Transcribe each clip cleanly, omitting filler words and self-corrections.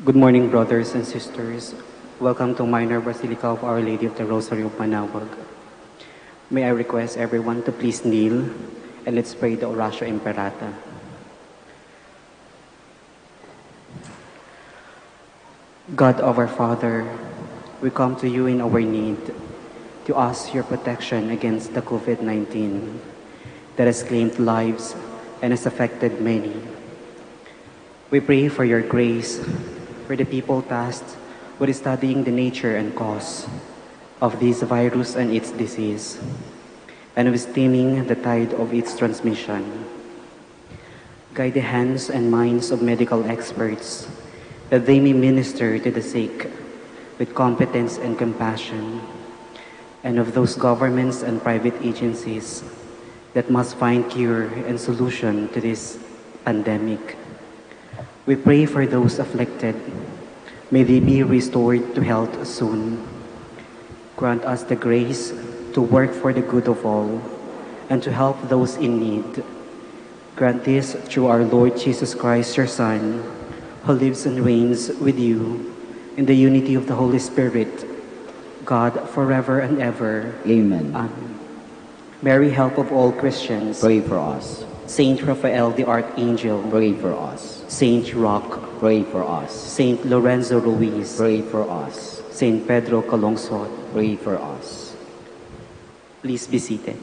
Good morning, brothers and sisters. Welcome to Minor Basilica of Our Lady of the Rosary of Manaoag. May I request everyone to please kneel and let's pray the Oratio Imperata. God of our Father, we come to you in our need to ask your protection against the COVID-19 that has claimed lives and has affected many. We pray for your grace for the people tasked with studying the nature and cause of this virus and its disease, and with stemming the tide of its transmission. Guide the hands and minds of medical experts that they may minister to the sick with competence and compassion, and of those governments and private agencies that must find cure and solution to this pandemic. We pray for those afflicted. May they be restored to health soon. Grant us the grace to work for the good of all and to help those in need. Grant this through our Lord Jesus Christ, your Son, who lives and reigns with you in the unity of the Holy Spirit, God, forever and ever. Amen. Amen. Mary, help of all Christians, Pray for us. Saint Raphael the Archangel, Pray for us. Saint Roch, Pray for us. Saint Lorenzo Ruiz, Pray for us. Saint Pedro Calungsod. Pray for us. Please be seated.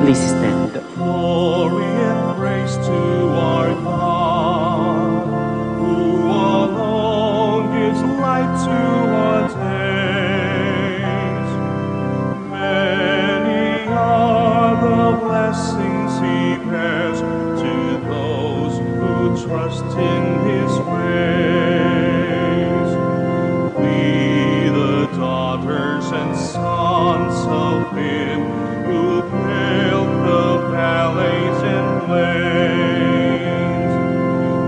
Please stand. Glory and praise to our God, who alone gives light to our days. Many are the blessings he bears to those who trust in his ways. We, the daughters and sons of him who built the valleys and plains,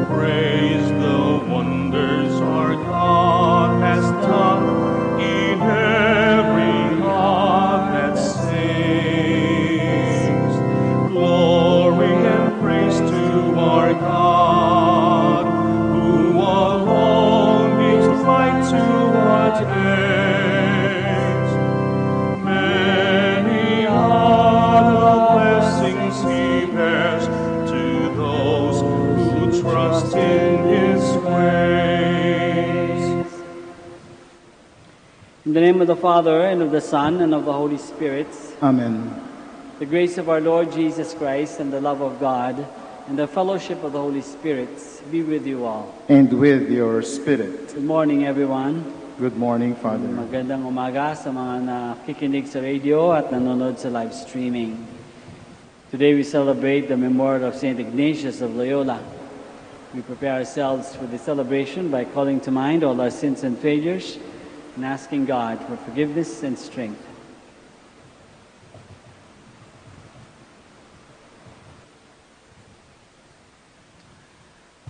praise the wonders our God has done in every heart that sings. Glory and praise to our God, who alone gives light to our days. Many are the blessings he bears to those who trust in his ways. In the name of the Father, and of the Son, and of the Holy Spirit, Amen. the grace of our Lord Jesus Christ, and the love of God, and the fellowship of the Holy Spirit be with you all. And with your spirit. Good morning, everyone. Good morning, Father. Magandang umaga sa mga nakikinig sa radio at nanonood sa live streaming. Today we celebrate the memorial of St. Ignatius of Loyola. We prepare ourselves for the celebration by calling to mind all our sins and failures and asking God for forgiveness and strength.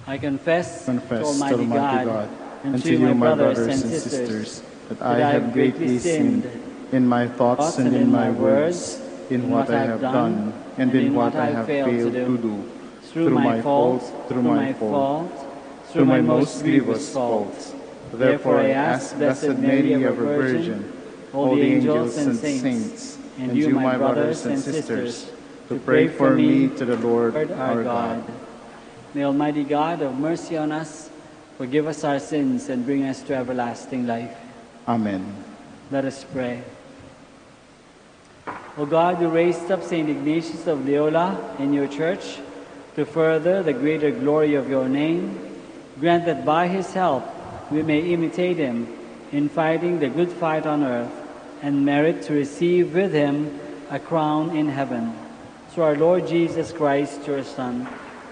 I confess to Almighty God and to you, my brothers and sisters, that I have greatly sinned in my thoughts and in my words, in what I have done and in what I have failed to do, through my fault, through my most grievous faults. Therefore I ask Blessed Mary, ever Virgin, all the angels and saints, and you, my brothers and sisters, to pray for me to the Lord our God. May Almighty God have mercy on us, forgive us our sins, and bring us to everlasting life. Amen. Let us pray. O God, who raised up St. Ignatius of Loyola in your church to further the greater glory of your name, grant that by his help we may imitate him in fighting the good fight on earth, and merit to receive with him a crown in heaven. Through our Lord Jesus Christ, your Son,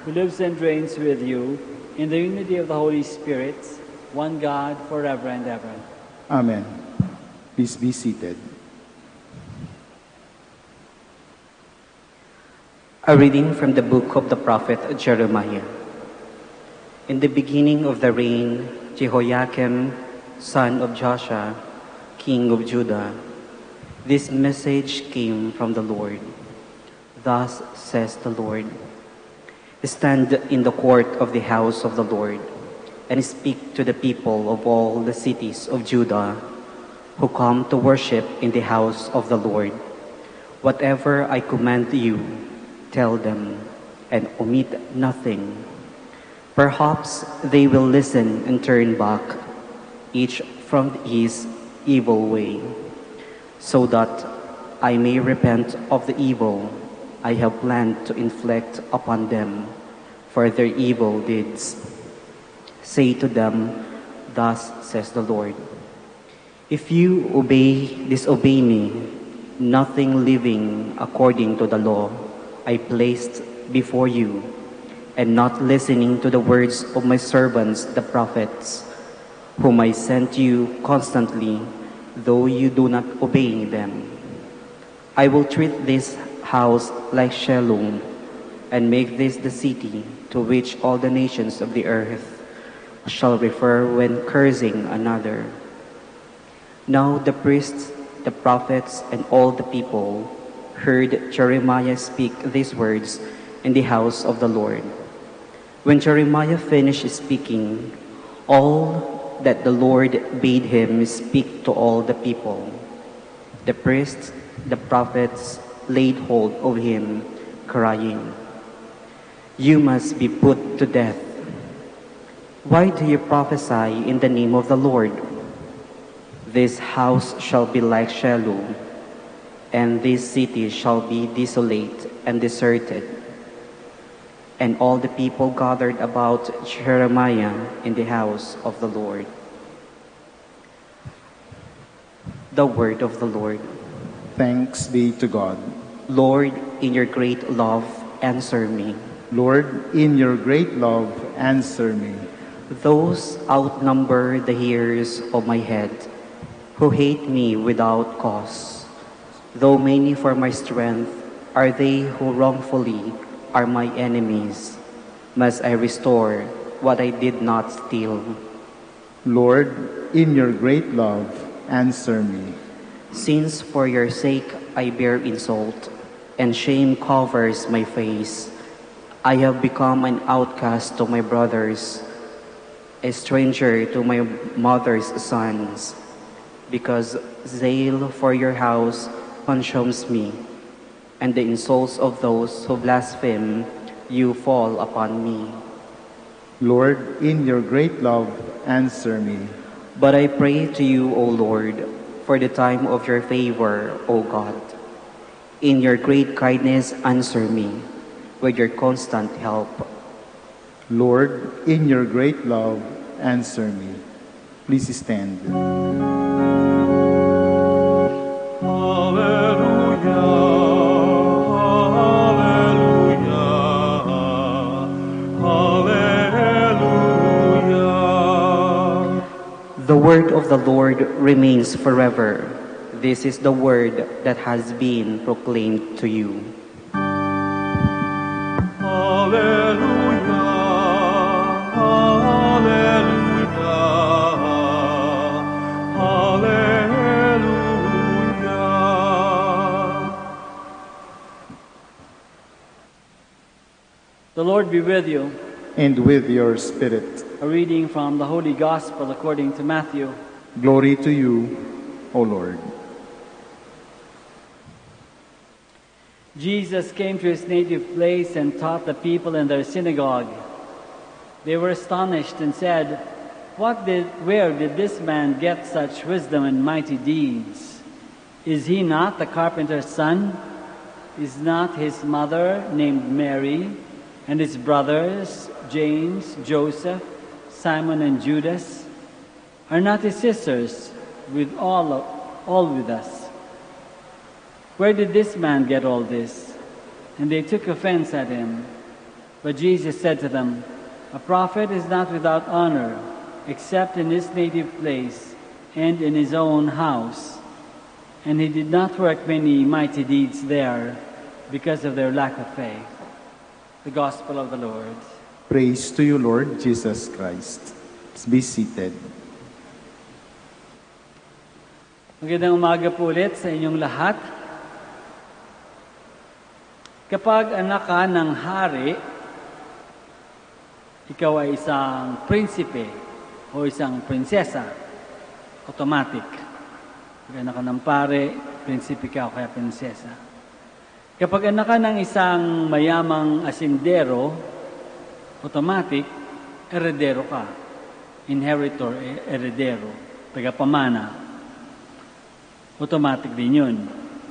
who lives and reigns with you in the unity of the Holy Spirit, one God, forever and ever. Amen. Please be seated. A reading from the book of the prophet Jeremiah. In the beginning of the reign, Jehoiakim, son of Joshua, king of Judah, this message came from the Lord. Thus says the Lord, stand in the court of the house of the Lord, and speak to the people of all the cities of Judah who come to worship in the house of the Lord. Whatever I command you, tell them, and omit nothing. Perhaps they will listen and turn back, each from his evil way, so that I may repent of the evil I have planned to inflict upon them for their evil deeds. Say to them, thus says the Lord, if you disobey me, nothing living according to the law I placed before you, and not listening to the words of my servants the prophets, whom I sent you constantly, though you do not obey them, I will treat this house like Shalom, and make this the city to which all the nations of the earth shall refer when cursing another. Now the priests, the prophets, and all the people heard Jeremiah speak these words in the house of the Lord. When Jeremiah finished speaking, all that the Lord bade him speak to all the people, the priests, the prophets, laid hold of him, crying, you must be put to death. Why do you prophesy in the name of the Lord? This house shall be like Shalom, and this city shall be desolate and deserted. And all the people gathered about Jeremiah in the house of the Lord. The word of the Lord. Thanks be to God. Lord, in your great love, answer me. Lord, in your great love, answer me. Those outnumber the hairs of my head, who hate me without cause. Though many for my strength are they who wrongfully are my enemies, must I restore what I did not steal. Lord, in your great love, answer me. Since for your sake I bear insult, and shame covers my face, I have become an outcast to my brothers, a stranger to my mother's sons, because zeal for your house consumes me, and the insults of those who blaspheme you fall upon me. Lord, in your great love, answer me. But I pray to you, O Lord, for the time of your favor, O God. In your great kindness, answer me with your constant help. Lord, in your great love, answer me. Please stand. The word of the Lord remains forever. This is the word that has been proclaimed to you. Alleluia, alleluia, alleluia. The Lord be with you. And with your spirit. A reading from the Holy Gospel according to Matthew. Glory to you, O Lord. Jesus came to his native place and taught the people in their synagogue. They were astonished and said, Where did this man get such wisdom and mighty deeds? Is he not the carpenter's son? Is not his mother named Mary, and his brothers James, Joseph, Simon, and Judas? Are not his sisters with all with us? Where did this man get all this? And they took offense at him. But Jesus said to them, a prophet is not without honor, except in his native place and in his own house. And he did not work many mighty deeds there because of their lack of faith. The Gospel of the Lord. Praise to you, Lord Jesus Christ. Please be seated. Magandang umaga po ulit sa inyong lahat. Kapag anak ka ng hari, ikaw ay isang prinsipe o isang prinsesa, automatic. Kapag anak ka ng pare, prinsipe ka o kaya prinsesa. Kapag anak ka ng isang mayamang asindero, automatic, heredero ka. Inheritor, heredero, tagapamana. Automatic din yun.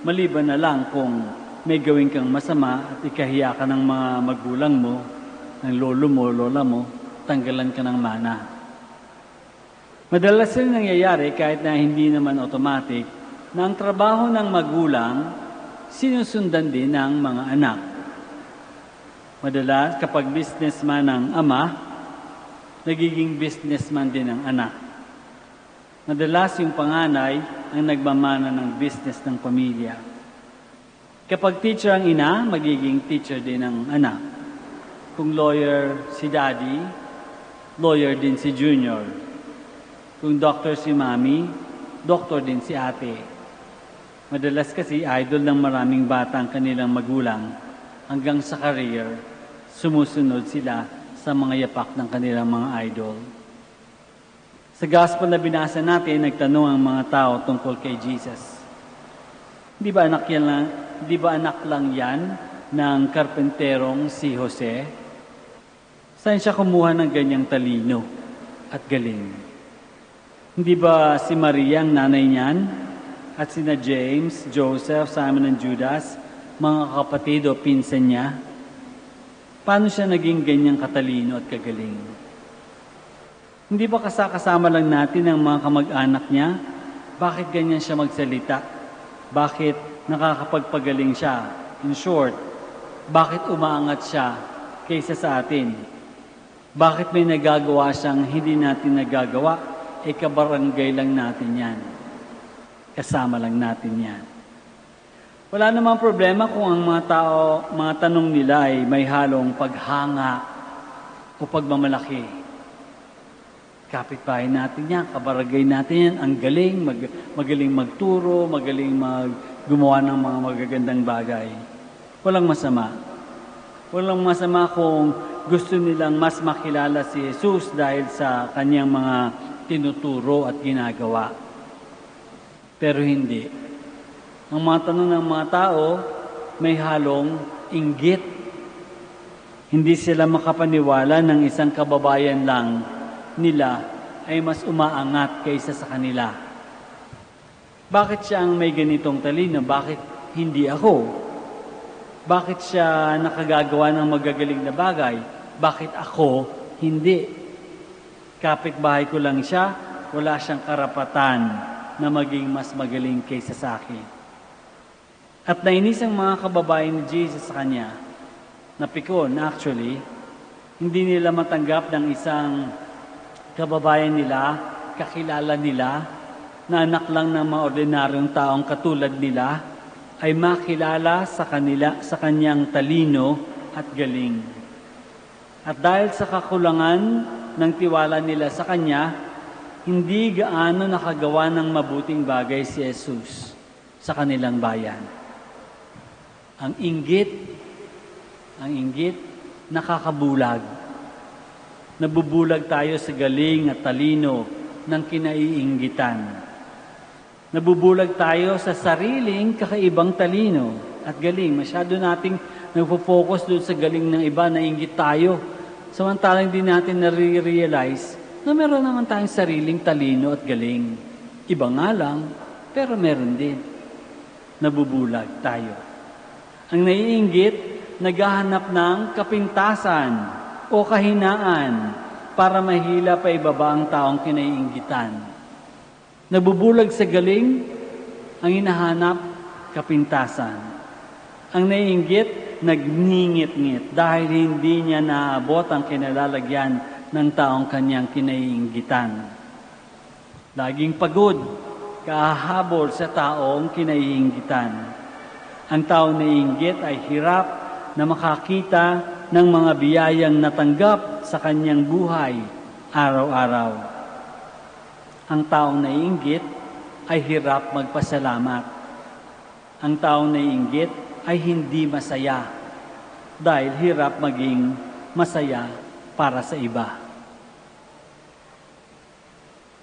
Maliban na lang kung may gawin kang masama at ikahiya ka ng mga magulang mo, ng lolo mo, lola mo, tanggalan ka ng mana. Madalas rin nangyayari kahit na hindi naman automatic na ang trabaho ng magulang sinusundan din ng mga anak. Madalas kapag businessman ang ama, nagiging businessman din ang anak. Madalas yung panganay ang nagmamana ng business ng pamilya. Kapag teacher ang ina, magiging teacher din ang anak. Kung lawyer si daddy, lawyer din si junior. Kung doctor si mami, doctor din si ate. Madalas kasi idol ng maraming bata ang kanilang magulang hanggang sa career, sumusunod sila sa mga yapak ng kanilang mga idol. Sa gospel na binasa natin, nagtanong ang mga tao tungkol kay Jesus. Di ba anak lang yan ng karpenterong si Jose? Saan siya kumuha ng ganyang talino at galing? Hindi ba si Maria ang nanay niyan? At sina James, Joseph, Simon and Judas, mga kapatid o pinsan niya? Paano siya naging ganyang katalino at kagaling? Hindi ba kasama lang natin ang mga kamag-anak niya? Bakit ganyan siya magsalita? Bakit nakakapagpagaling siya? In short, bakit umaangat siya kaysa sa atin? Bakit may nagagawa siyang hindi natin nagagawa? Kabarangay lang natin yan. Kasama lang natin yan. Wala namang problema kung ang mga tanong nila ay may halong paghanga o pagmamalaki. Kapitbahay natin yan, kabarangay natin yan, ang galing, magaling magturo, magaling gumawa ng mga magagandang bagay. Walang masama. Walang masama kung gusto nilang mas makilala si Jesus dahil sa kanyang mga tinuturo at ginagawa. Pero hindi. Ang mga tanong ng mga tao, may halong inggit. Hindi sila makapaniwala ng isang kababayan lang nila ay mas umaangat kaysa sa kanila. Bakit siya ang may ganitong talino? Bakit hindi ako? Bakit siya nakagagawa ng magagaling na bagay? Bakit ako hindi? Kapitbahay ko lang siya, wala siyang karapatan na maging mas magaling kaysa sa akin. At nainis ang mga kababayan ni Jesus sa kanya, napikon actually, hindi nila matanggap ng isang kababayan nila, kakilala nila, na anak lang ng mga ordinaryong taong katulad nila, ay makilala sa kanyang talino at galing. At dahil sa kakulangan ng tiwala nila sa kanya, hindi gaano nakagawa ng mabuting bagay si Jesus sa kanilang bayan. Ang inggit, nakakabulag. Nabubulag tayo sa galing at talino ng kinaiinggitan. Nabubulag tayo sa sariling kakaibang talino at galing. Masyado nating nagpo-focus doon sa galing ng iba, nainggit tayo. Samantalang di natin nare-realize na meron naman tayong sariling talino at galing. Iba nga lang, pero meron din. Nabubulag tayo. Ang naiinggit, naghahanap ng kapintasan o kahinaan para mahila pa ibaba ang taong kinaiinggitan. Nabubulag sa galing, ang hinahanap, kapintasan. Ang naiinggit, nagningit-ngit dahil hindi niya naabot ang kinalalagyan ng taong kanyang kinaiinggitan. Laging pagod, kahabol sa taong kinaiinggitan. Ang taong naiinggit ay hirap na makakita ng mga biyayang natanggap sa kanyang buhay araw-araw. Ang taong naiinggit ay hirap magpasalamat. Ang taong naiinggit ay hindi masaya dahil hirap maging masaya para sa iba.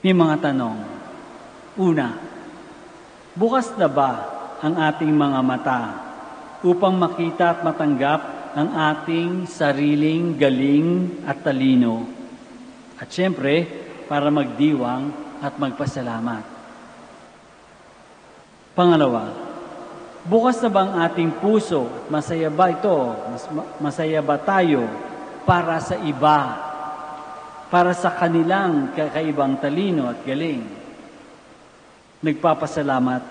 May mga tanong. Una, bukas na ba ang ating mga mata upang makita at matanggap ang ating sariling galing at talino? At syempre, para magdiwang at magpasalamat. Pangalawa, bukas na ba ang ating puso at masaya ba ito? Masaya ba tayo para sa iba? Para sa kanilang kakaibang talino at galing? Nagpapasalamat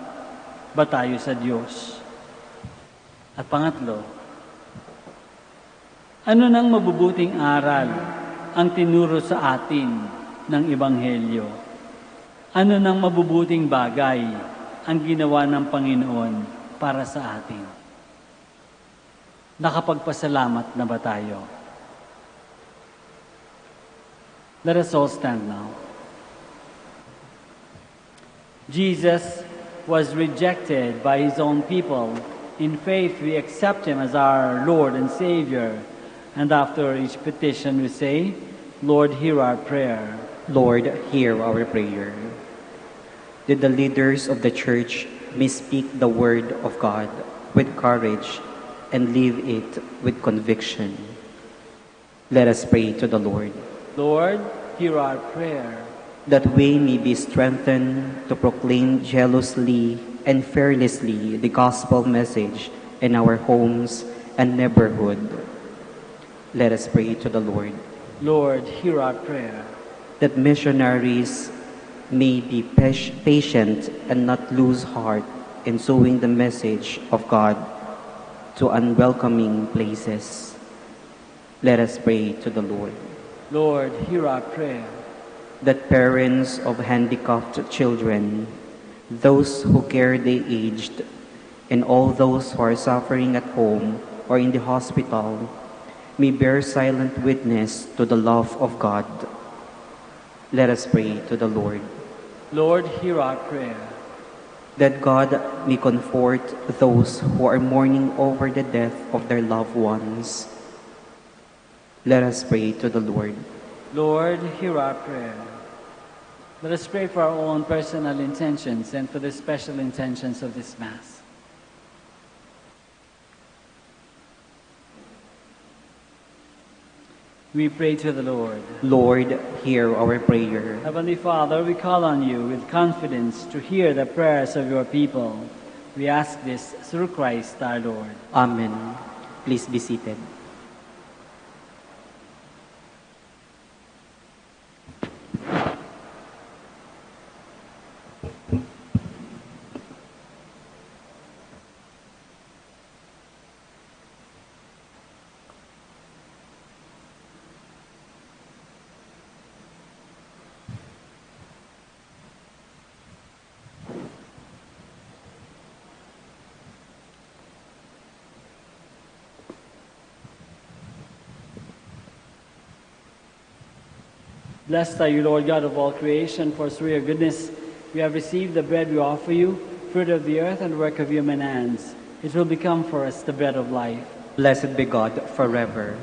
ba tayo sa Diyos? At pangatlo, ano nang mabubuting aral ang tinuro sa atin ng Ebanghelyo? Ano nang mabubuting bagay ang ginawa ng Panginoon para sa atin? Nakapagpasalamat na ba tayo? Let us all stand now. Jesus was rejected by his own people. In faith, we accept him as our Lord and Savior. And after each petition, we say, Lord, hear our prayer. Lord, hear our prayer. Did the leaders of the church misspeak the word of God with courage and live it with conviction? Let us pray to the Lord. Lord, hear our prayer. That we may be strengthened to proclaim jealously and fearlessly the gospel message in our homes and neighborhood. Let us pray to the Lord. Lord, hear our prayer. That missionaries may be patient and not lose heart in sowing the message of God to unwelcoming places. Let us pray to the Lord. Lord, hear our prayer. That parents of handicapped children, those who care the aged, and all those who are suffering at home or in the hospital may bear silent witness to the love of God. Let us pray to the Lord. Lord, hear our prayer. That God may comfort those who are mourning over the death of their loved ones. Let us pray to the Lord. Lord, hear our prayer. Let us pray for our own personal intentions and for the special intentions of this Mass. We pray to the Lord. Lord, hear our prayer. Heavenly Father, we call on you with confidence to hear the prayers of your people. We ask this through Christ our Lord. Amen. Please be seated. Blessed are you, Lord God of all creation, for through your goodness we have received the bread we offer you, fruit of the earth and work of human hands. It will become for us the bread of life. Blessed be God forever.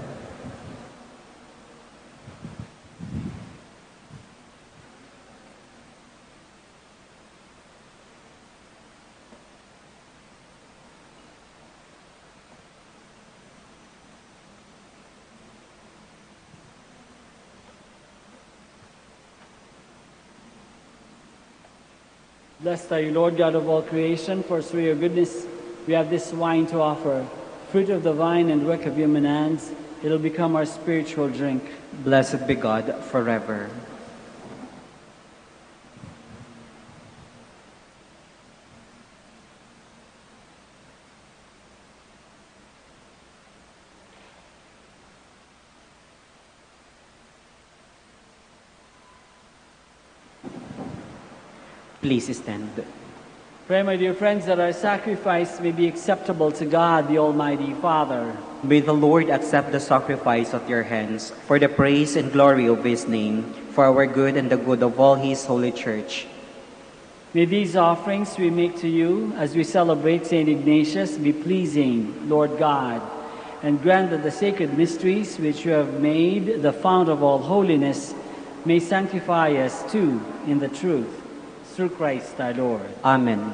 Blessed are you, Lord God of all creation, for through your goodness we have this wine to offer, fruit of the vine and work of human hands. It will become our spiritual drink. Blessed be God forever. Please stand. Pray, my dear friends, that our sacrifice may be acceptable to God, the Almighty Father. May the Lord accept the sacrifice at your hands for the praise and glory of his name, for our good and the good of all his holy church. May these offerings we make to you as we celebrate St. Ignatius be pleasing, Lord God, and grant that the sacred mysteries which you have made the fount of all holiness may sanctify us too in the truth, through Christ our Lord. Amen.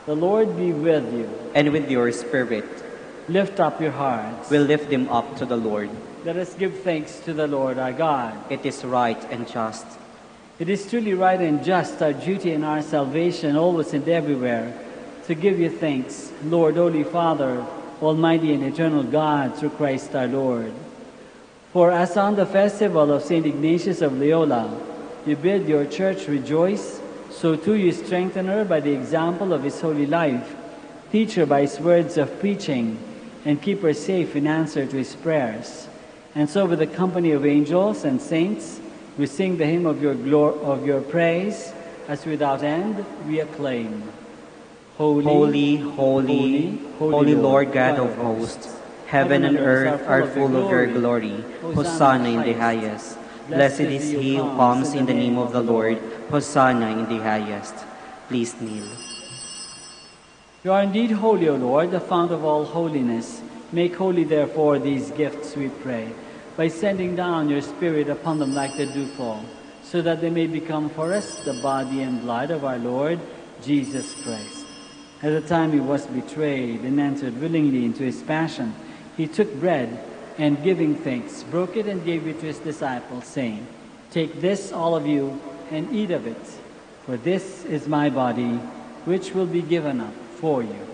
The Lord be with you. And with your spirit. Lift up your hearts. We'll lift them up to the Lord. Let us give thanks to the Lord our God. It is right and just. It is truly right and just, our duty and our salvation, always and everywhere, to give you thanks, Lord, Holy Father, Almighty and eternal God, through Christ our Lord. For as on the festival of St. Ignatius of Loyola, you bid your church rejoice, so too you strengthen her by the example of his holy life, teach her by his words of preaching, and keep her safe in answer to his prayers. And so with the company of angels and saints, we sing the hymn of your praise, as without end we acclaim. Holy, Holy, holy, holy Lord God of hosts, heaven and earth are full of your glory. Hosanna in the highest. Blessed is he who comes in the name of the Lord. Hosanna in the highest. Please kneel. You are indeed holy, O Lord, the fount of all holiness. Make holy, therefore, these gifts, we pray, by sending down your Spirit upon them like the dewfall, so that they may become for us the body and blood of our Lord Jesus Christ. At the time he was betrayed and entered willingly into his passion, he took bread, and giving thanks, broke it and gave it to his disciples, saying, "Take this, all of you, and eat of it, for this is my body, which will be given up for you."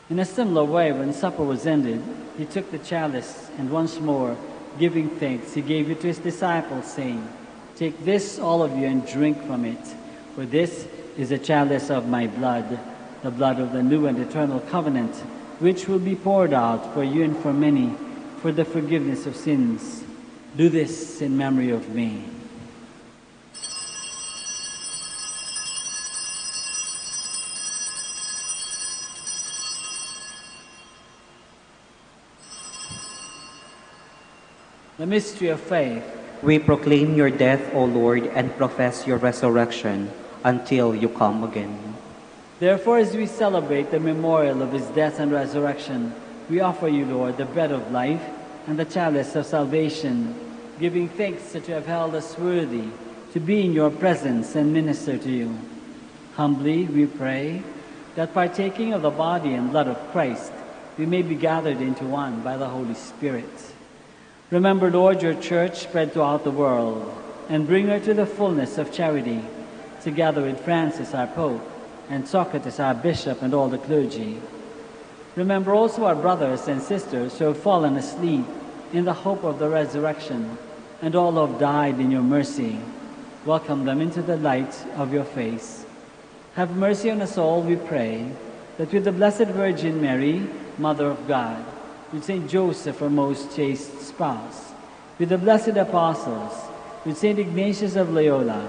In a similar way, when supper was ended, he took the chalice, and once more, giving thanks, he gave it to his disciples, saying, "Take this, all of you, and drink from it, for this is a chalice of my blood, the blood of the new and eternal covenant, which will be poured out for you and for many, for the forgiveness of sins. Do this in memory of me." The mystery of faith. We proclaim your death, O Lord, and profess your resurrection until you come again. Therefore, as we celebrate the memorial of his death and resurrection, we offer you, Lord, the bread of life and the chalice of salvation, giving thanks that you have held us worthy to be in your presence and minister to you. Humbly we pray that partaking of the body and blood of Christ, we may be gathered into one by the Holy Spirit. Remember, Lord, your church spread throughout the world, and bring her to the fullness of charity, together with Francis, our Pope, and Socrates, our Bishop, and all the clergy. Remember also our brothers and sisters who have fallen asleep in the hope of the resurrection, and all who have died in your mercy. Welcome them into the light of your face. Have mercy on us all, we pray, that with the Blessed Virgin Mary, Mother of God, with Saint Joseph, our most chaste spouse, with the blessed apostles, with Saint Ignatius of Loyola,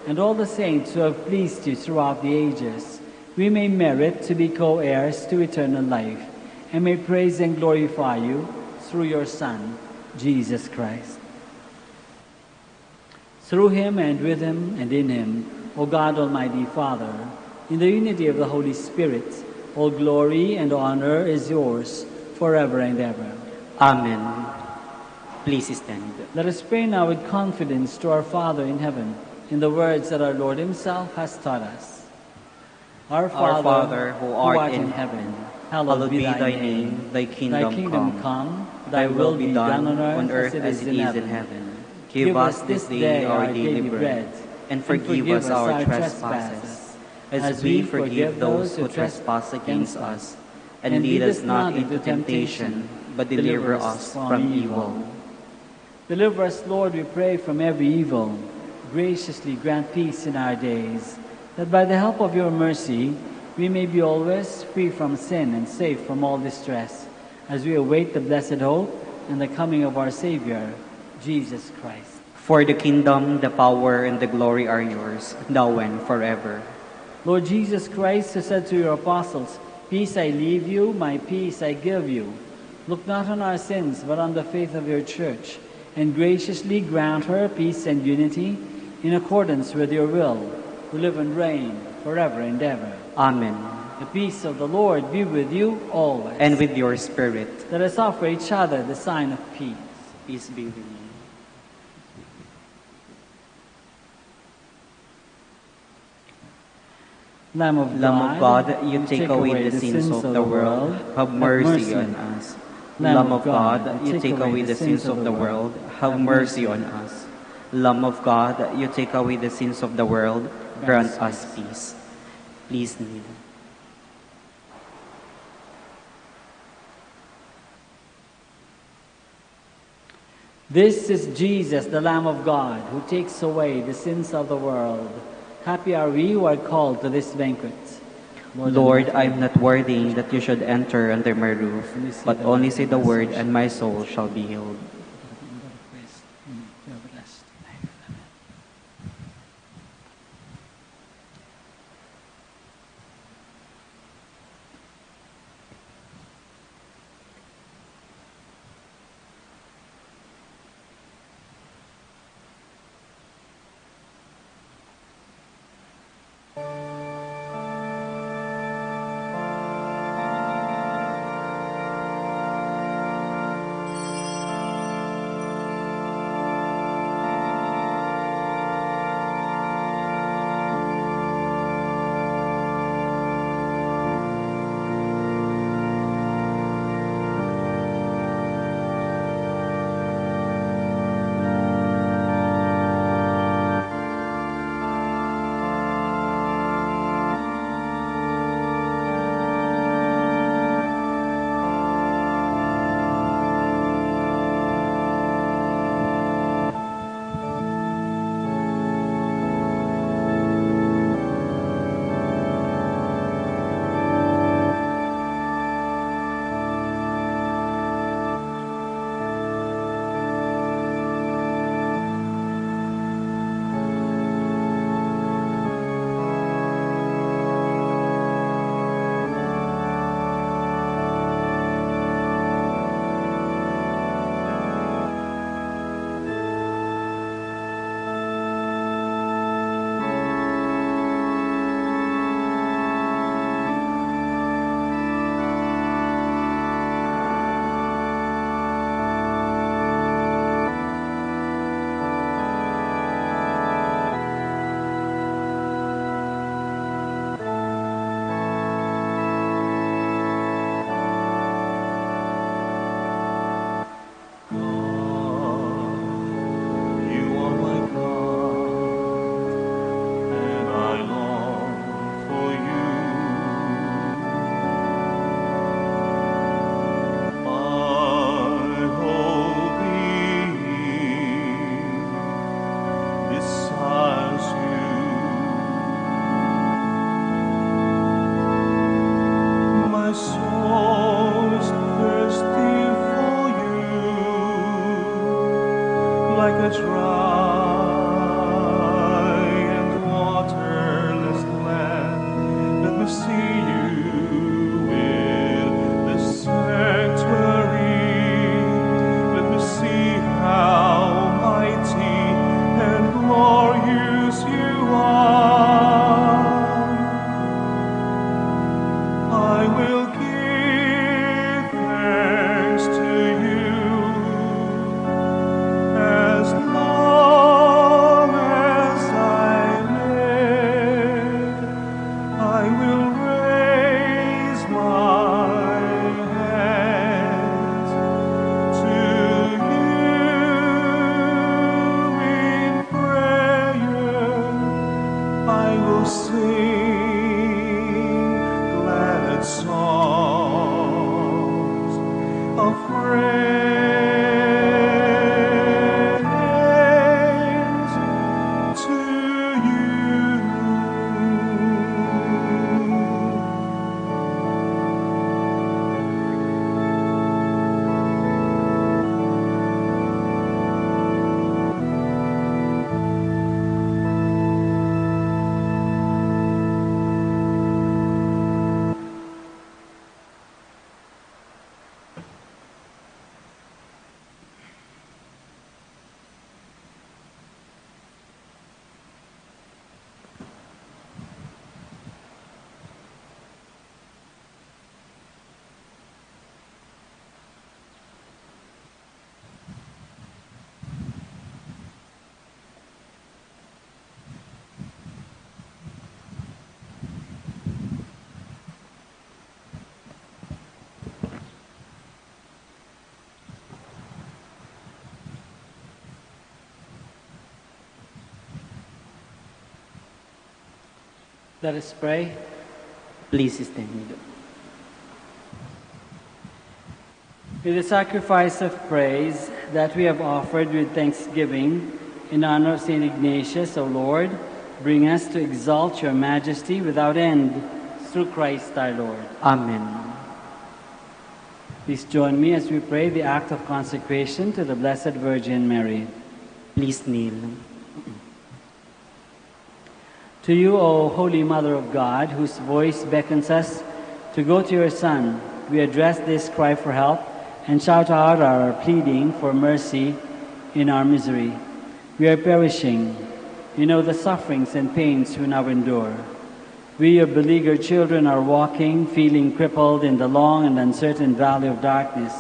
and all the saints who have pleased you throughout the ages, we may merit to be co-heirs to eternal life, and may praise and glorify you through your Son, Jesus Christ. Through him, and with him, and in him, O God, Almighty Father, in the unity of the Holy Spirit, all glory and honor is yours, forever and ever. Amen. Please stand. Let us pray now with confidence to our Father in heaven, in the words that our Lord himself has taught us. Our Father, who art in heaven, hallowed be thy name. Thy kingdom come. Thy will be done on earth as it is in heaven. Give us this day our daily bread, and forgive us our trespasses, as we forgive those who trespass against us. And lead us not into temptation, but deliver us from evil. Deliver us, Lord, we pray, from every evil. Graciously grant peace in our days, that by the help of your mercy we may be always free from sin and safe from all distress, as we await the blessed hope and the coming of our Savior, Jesus Christ. For the kingdom, the power, and the glory are yours, now and forever. Lord Jesus Christ, who said to your apostles, "Peace I leave you, my peace I give you," look not on our sins, but on the faith of your church, and graciously grant her peace and unity in accordance with your will, who live and reign forever and ever. Amen. The peace of the Lord be with you always. And with your spirit. Let us offer each other the sign of peace. Peace be with you. Lamb of God, you take away the sins of the world, have mercy on us. Lamb of God, you take away the sins of the world, have mercy on us. Lamb of God, you take away the sins of the world, grant us peace. Please kneel. This is Jesus, the Lamb of God, who takes away the sins of the world. Happy are we who are called to this banquet. Lord, I am not worthy that you should enter under my roof, but only say the word and my soul shall be healed. Let us pray. Please stand. With the sacrifice of praise that we have offered with thanksgiving in honor of St. Ignatius, O Lord, bring us to exalt your majesty without end through Christ our Lord. Amen. Please join me as we pray the act of consecration to the Blessed Virgin Mary. Please kneel. To you, O Holy Mother of God, whose voice beckons us to go to your Son, we address this cry for help and shout out our pleading for mercy in our misery. We are perishing. You know the sufferings and pains we now endure. We, your beleaguered children, are walking, feeling crippled in the long and uncertain valley of darkness.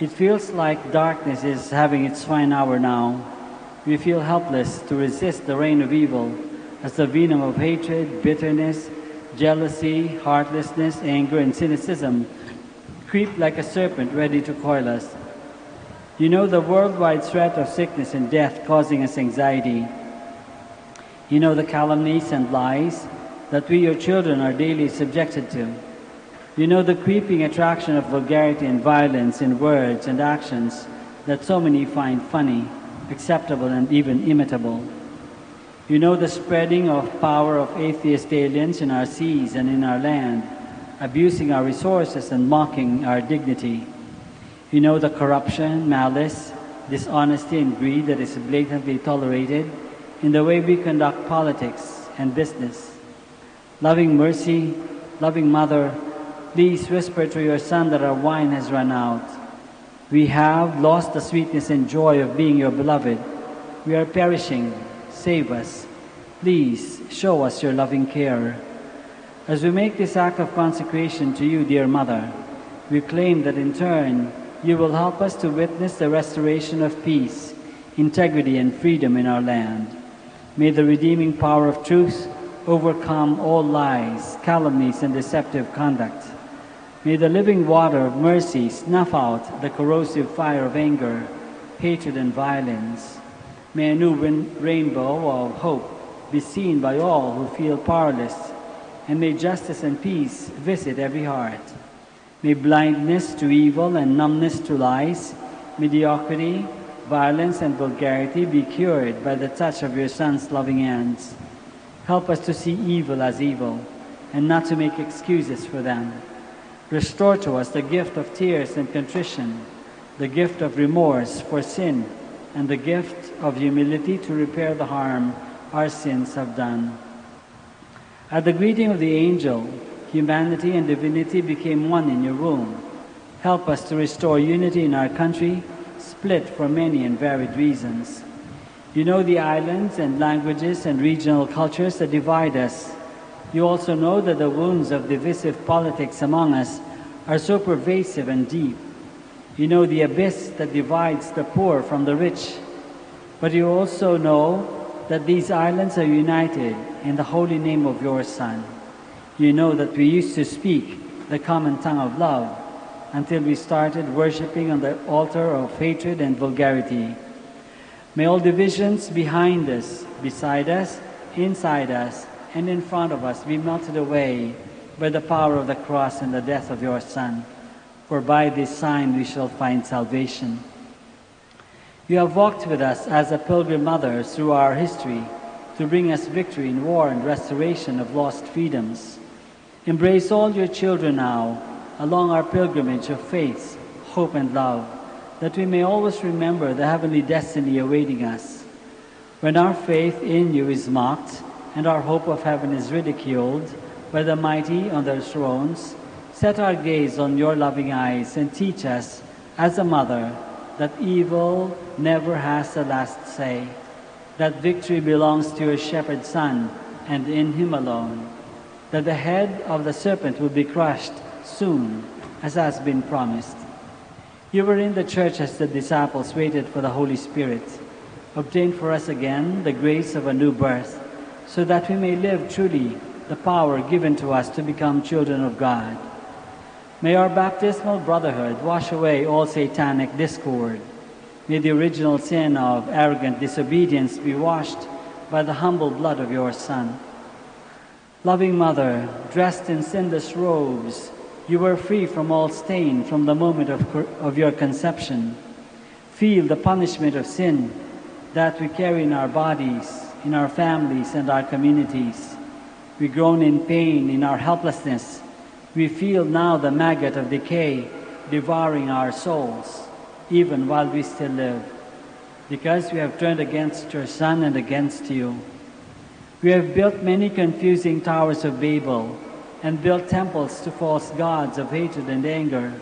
It feels like darkness is having its fine hour now. We feel helpless to resist the reign of evil, as the venom of hatred, bitterness, jealousy, heartlessness, anger, and cynicism creep like a serpent ready to coil us. You know the worldwide threat of sickness and death causing us anxiety. You know the calumnies and lies that we, your children, are daily subjected to. You know the creeping attraction of vulgarity and violence in words and actions that so many find funny, acceptable, and even imitable. You know the spreading of power of atheist aliens in our seas and in our land, abusing our resources and mocking our dignity. You know the corruption, malice, dishonesty, and greed that is blatantly tolerated in the way we conduct politics and business. Loving mercy, loving Mother, please whisper to your Son that our wine has run out. We have lost the sweetness and joy of being your beloved. We are perishing. Save us. Please show us your loving care. As we make this act of consecration to you, dear Mother, we claim that in turn you will help us to witness the restoration of peace, integrity, and freedom in our land. May the redeeming power of truth overcome all lies, calumnies, and deceptive conduct. May the living water of mercy snuff out the corrosive fire of anger, hatred, and violence. May a new rainbow of hope be seen by all who feel powerless, and may justice and peace visit every heart. May blindness to evil and numbness to lies, mediocrity, violence, and vulgarity be cured by the touch of your Son's loving hands. Help us to see evil as evil, and not to make excuses for them. Restore to us the gift of tears and contrition, the gift of remorse for sin, and the gift of humility to repair the harm our sins have done. At the greeting of the angel, humanity and divinity became one in your womb. Help us to restore unity in our country, split for many and varied reasons. You know the islands and languages and regional cultures that divide us. You also know that the wounds of divisive politics among us are so pervasive and deep. You know the abyss that divides the poor from the rich. But you also know that these islands are united in the holy name of your Son. You know that we used to speak the common tongue of love until we started worshiping on the altar of hatred and vulgarity. May all divisions behind us, beside us, inside us, and in front of us be melted away by the power of the cross and the death of your Son. For by this sign we shall find salvation. You have walked with us as a pilgrim mother through our history to bring us victory in war and restoration of lost freedoms. Embrace all your children now along our pilgrimage of faith, hope, and love, that we may always remember the heavenly destiny awaiting us. When our faith in you is mocked and our hope of heaven is ridiculed by the mighty on their thrones, set our gaze on your loving eyes and teach us, as a mother, that evil never has the last say, that victory belongs to your shepherd Son and in him alone, that the head of the serpent will be crushed soon, as has been promised. You were in the church as the disciples waited for the Holy Spirit. Obtain for us again the grace of a new birth, so that we may live truly the power given to us to become children of God. May our baptismal brotherhood wash away all satanic discord. May the original sin of arrogant disobedience be washed by the humble blood of your Son. Loving Mother, dressed in sinless robes, you were free from all stain from the moment of your conception. Feel the punishment of sin that we carry in our bodies, in our families, and our communities. We groan in pain in our helplessness. We feel now the maggot of decay devouring our souls, even while we still live, because we have turned against your Son and against you. We have built many confusing towers of Babel and built temples to false gods of hatred and anger.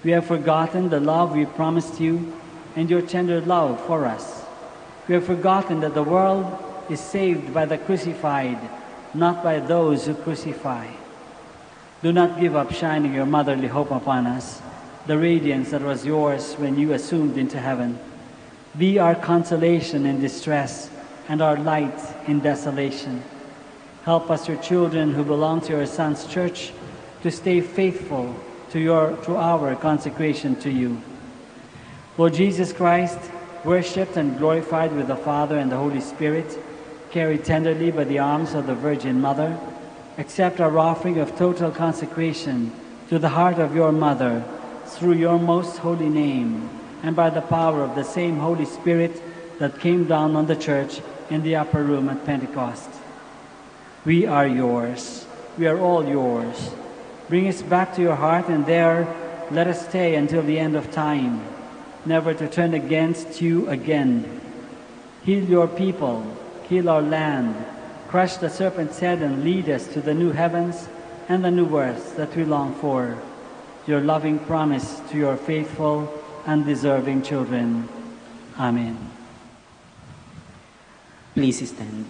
We have forgotten the love we promised you and your tender love for us. We have forgotten that the world is saved by the crucified, not by those who crucify. Do not give up shining your motherly hope upon us, the radiance that was yours when you assumed into heaven. Be our consolation in distress and our light in desolation. Help us, your children who belong to your Son's church, to stay faithful to our consecration to you. Lord Jesus Christ, worshipped and glorified with the Father and the Holy Spirit, carried tenderly by the arms of the Virgin Mother, accept our offering of total consecration to the heart of your Mother through your most holy name, and by the power of the same Holy Spirit that came down on the church in the upper room at Pentecost. We are yours. We are all yours. Bring us back to your heart, and there let us stay until the end of time, never to turn against you again. Heal your people, heal our land, crush the serpent's head, and lead us to the new heavens and the new earth that we long for. Your loving promise to your faithful and deserving children. Amen. Please stand.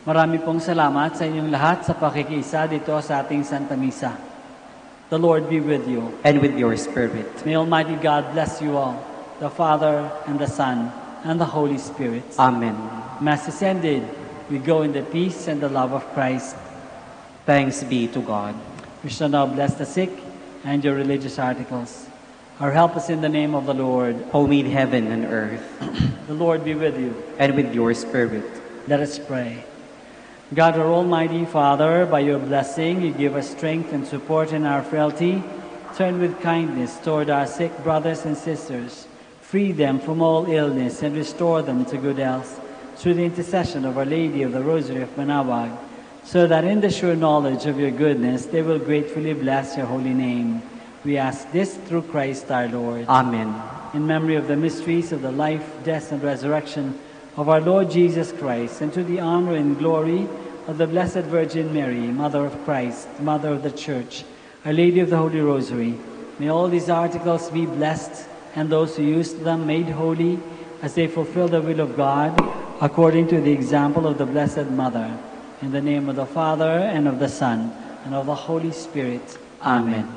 Marami pong salamat sa inyong lahat sa pakikiisa dito sa ating Santa Misa. The Lord be with you. And with your spirit. May Almighty God bless you all, the Father and the Son and the Holy Spirit. Amen. Mass is ended. We go in the peace and the love of Christ. Thanks be to God. We shall now bless the sick and your religious articles. Our help is in the name of the Lord, who made heaven and earth. The Lord be with you. And with your spirit. Let us pray. God, our Almighty Father, by your blessing, you give us strength and support in our frailty. Turn with kindness toward our sick brothers and sisters. Free them from all illness and restore them to good health through the intercession of Our Lady of the Rosary of Manaoag, so that in the sure knowledge of your goodness they will gratefully bless your holy name. We ask this through Christ our Lord. Amen. In memory of the mysteries of the life, death, and resurrection of our Lord Jesus Christ, and to the honor and glory of the Blessed Virgin Mary, Mother of Christ, Mother of the Church, Our Lady of the Holy Rosary, may all these articles be blessed, and those who use them made holy as they fulfill the will of God, according to the example of the Blessed Mother. In the name of the Father, and of the Son, and of the Holy Spirit. Amen.